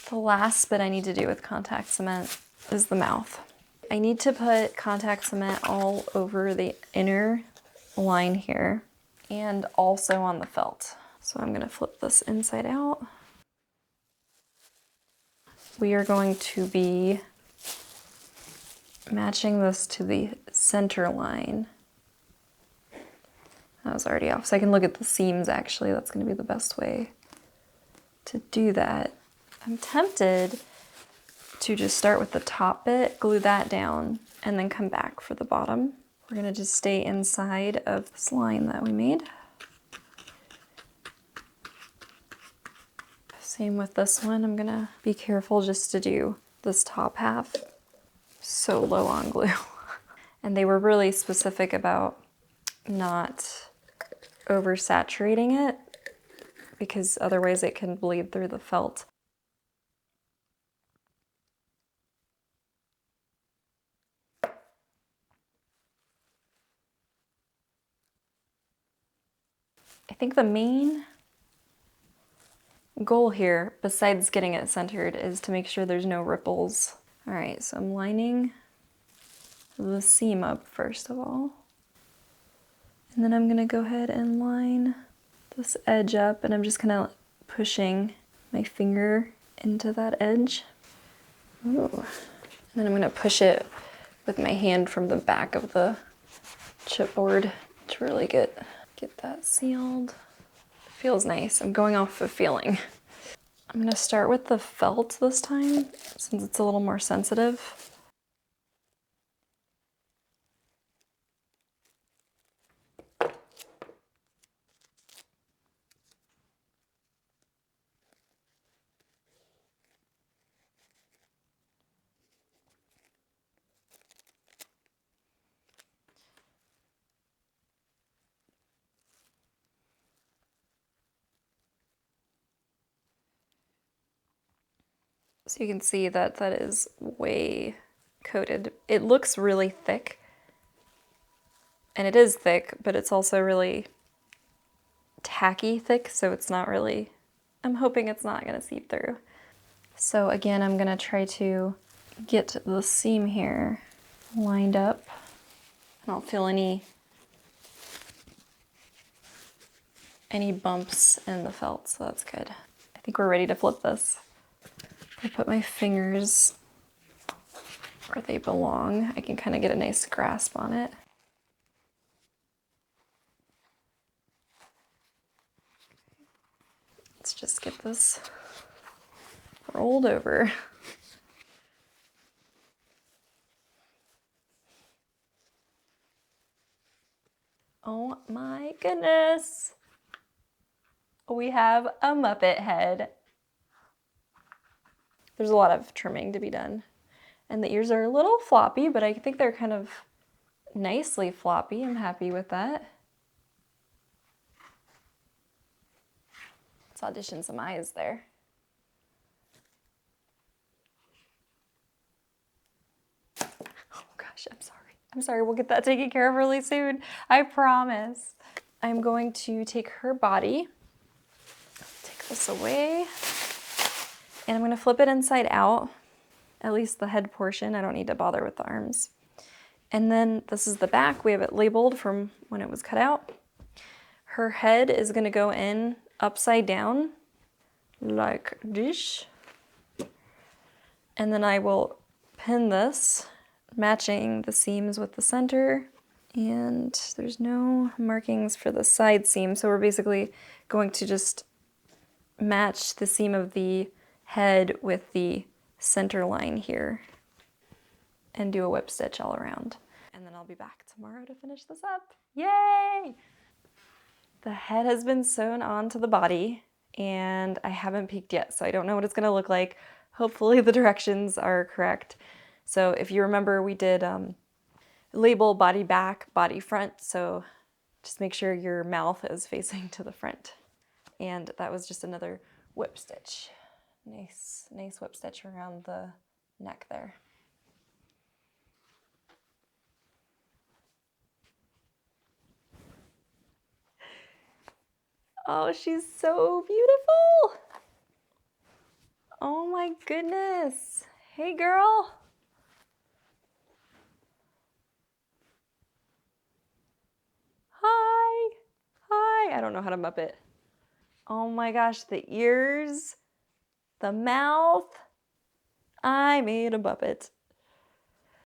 The last bit I need to do with contact cement is the mouth. I need to put contact cement all over the inner line here and also on the felt. So I'm gonna flip this inside out. We are going to be matching this to the center line. That was already off, so I can look at the seams actually. That's gonna be the best way to do that. I'm tempted to just start with the top bit, glue that down, and then come back for the bottom. We're gonna just stay inside of this line that we made. Same with this one. I'm gonna be careful just to do this top half so low on glue. And they were really specific about not oversaturating it because otherwise it can bleed through the felt. I think the main goal here, besides getting it centered, is to make sure there's no ripples. All right, so I'm lining the seam up first of all. And then I'm gonna go ahead and line this edge up, and I'm just kind of pushing my finger into that edge. Ooh. And then I'm gonna push it with my hand from the back of the chipboard to really get that sealed. It feels nice. I'm going off of feeling. I'm gonna start with the felt this time, since it's a little more sensitive. So you can see that that is way coated. It looks really thick, and it is thick, but it's also really tacky thick, so it's not really, I'm hoping it's not gonna seep through. So again, I'm gonna try to get the seam here lined up. I don't feel any bumps in the felt, so that's good. I think we're ready to flip this. I put my fingers where they belong. I can kind of get a nice grasp on it. Let's just get this rolled over. Oh my goodness. We have a Muppet head. There's a lot of trimming to be done. And the ears are a little floppy, but I think they're kind of nicely floppy. I'm happy with that. Let's audition some eyes there. Oh gosh, I'm sorry. I'm sorry, we'll get that taken care of really soon. I promise. I'm going to take her body, take this away, and I'm gonna flip it inside out, at least the head portion. I don't need to bother with the arms. And then this is the back. We have it labeled from when it was cut out. Her head is gonna go in upside down like this. And then I will pin this, matching the seams with the center. And there's no markings for the side seam, so we're basically going to just match the seam of the head with the center line here and do a whip stitch all around. And then I'll be back tomorrow to finish this up. Yay! The head has been sewn onto the body and I haven't peeked yet, so I don't know what it's gonna look like. Hopefully the directions are correct. So if you remember, we did label body back, body front, so just make sure your mouth is facing to the front. And that was just another whip stitch. Nice whip stitch around the neck there. Oh, she's so beautiful. Oh my goodness. Hey, girl. Hi. Hi. I don't know how to Muppet. Oh my gosh, the ears, the mouth. I made a Muppet.